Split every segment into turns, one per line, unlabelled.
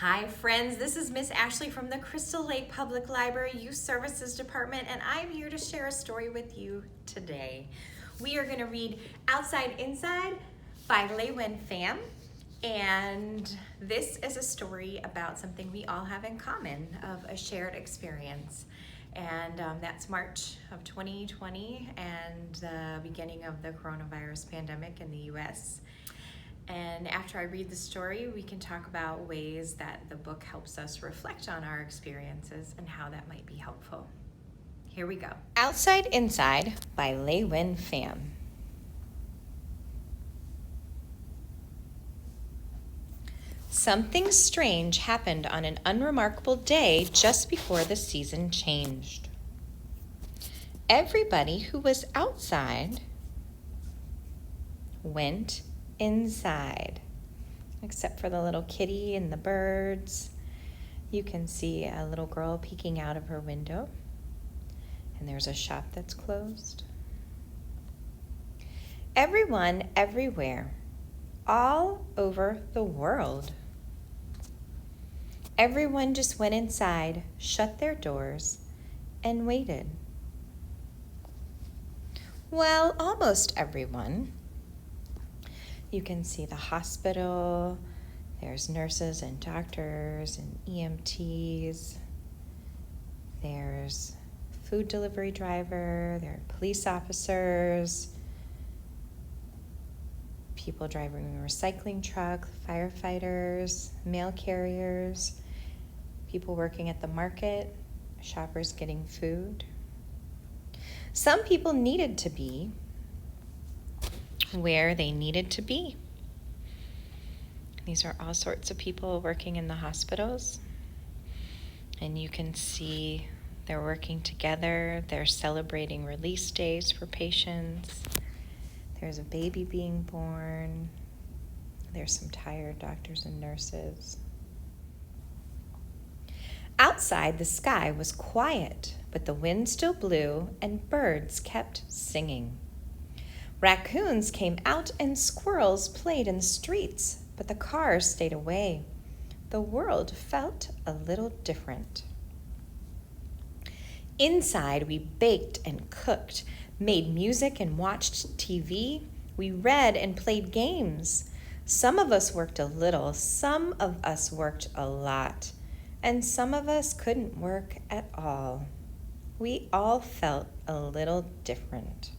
Hi friends, this is Miss Ashlee from the Crystal Lake Public Library Youth Services Department, and I'm here to share a story with you today. We are going to read Outside Inside by LeUyen Pham, and this is a story about something we all have in common, of a shared experience. And that's March of 2020 and the beginning of the coronavirus pandemic in the US. And after I read the story, we can talk about ways that the book helps us reflect on our experiences and how that might be helpful. Here we go. Outside Inside by LeUyen Pham. Something strange happened on an unremarkable day just before the season changed. Everybody who was outside went inside, except for the little kitty and the birds. You can see a little girl peeking out of her window, and there's a shop that's closed. Everyone, everywhere, all over the world. Everyone just went inside, shut their doors, and waited. Well, almost everyone. You can see the hospital. There's nurses and doctors and EMTs. There's food delivery driver. There are police officers, people driving a recycling truck, firefighters, mail carriers, people working at the market, shoppers getting food. Some people needed to be where they needed to be. These are all sorts of people working in the hospitals. And you can see they're working together. They're celebrating release days for patients. There's a baby being born. There's some tired doctors and nurses. Outside, the sky was quiet, but the wind still blew and birds kept singing. Raccoons came out and squirrels played in the streets, but the cars stayed away. The world felt a little different. Inside, we baked and cooked, made music and watched TV. We read and played games. Some of us worked a little, some of us worked a lot, and some of us couldn't work at all. We all felt a little different.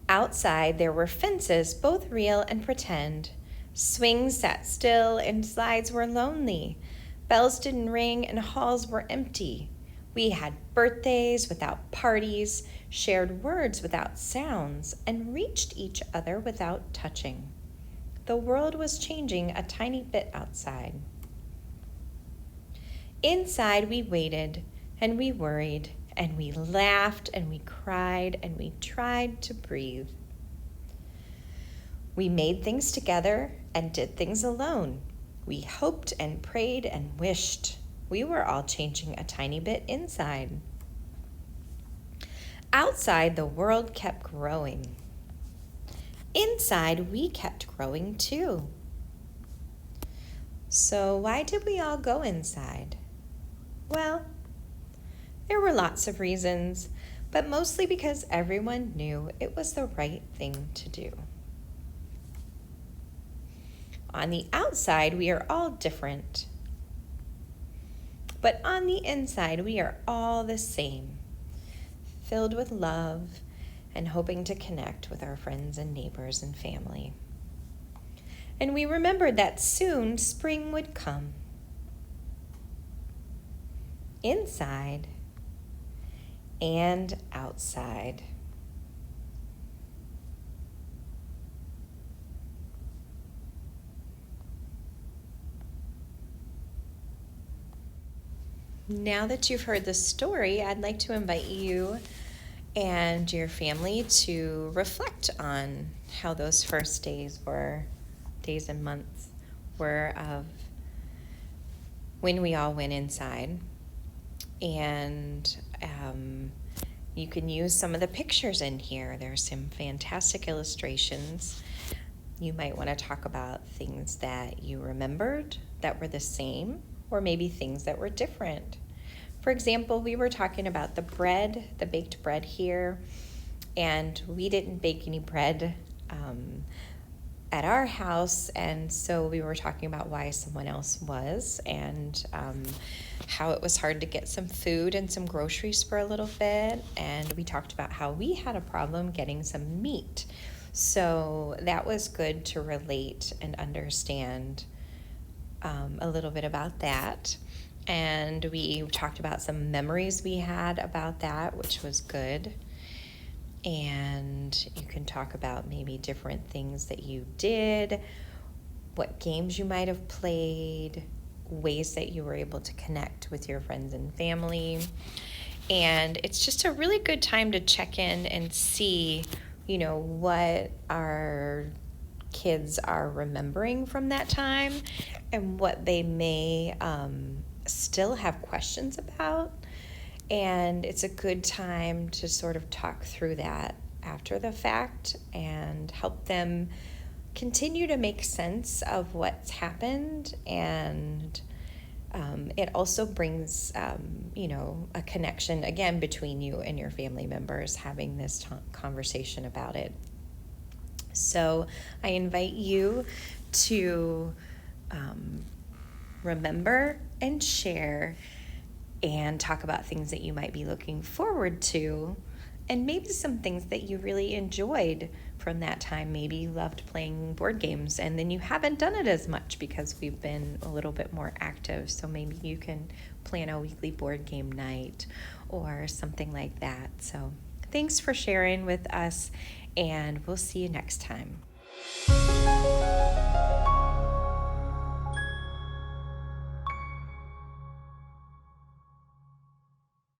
Outside, there were fences, both real and pretend. Swings sat still and slides were lonely. Bells didn't ring and halls were empty. We had birthdays without parties, shared words without sounds, and reached each other without touching. The world was changing a tiny bit outside. Inside, we waited and we worried, and we laughed and we cried and we tried to breathe. We made things together and did things alone. We hoped and prayed and wished. We were all changing a tiny bit inside. Outside, the world kept growing. Inside, we kept growing too. So why did we all go inside? Well, there were lots of reasons, but mostly because everyone knew it was the right thing to do. On the outside, we are all different. But on the inside, we are all the same, filled with love and hoping to connect with our friends and neighbors and family. And we remembered that soon spring would come. Inside and outside. Now that you've heard the story, I'd like to invite you and your family to reflect on how those first days and months were of when we all went inside. And you can use some of the pictures in here. There's some fantastic illustrations You might want to talk about things that you remembered that were the same, or maybe things that were different. For example, we were talking about the bread, the baked bread here, and we didn't bake any bread at our house, and so we were talking about why someone else was, and how it was hard to get some food and some groceries for a little bit, and we talked about how we had a problem getting some meat. So that was good to relate and understand a little bit about that. And we talked about some memories we had about that, which was good. And you can talk about maybe different things that you did, what games you might have played, ways that you were able to connect with your friends and family. And it's just a really good time to check in and see, what our kids are remembering from that time and what they may still have questions about. And it's a good time to sort of talk through that after the fact and help them continue to make sense of what's happened. And it also brings, a connection, again, between you and your family members having this conversation about it. So I invite you to remember and share and talk about things that you might be looking forward to, and maybe some things that you really enjoyed from that time. Maybe you loved playing board games and then you haven't done it as much because we've been a little bit more active. So maybe you can plan a weekly board game night or something like that. So thanks for sharing with us, and we'll see you next time.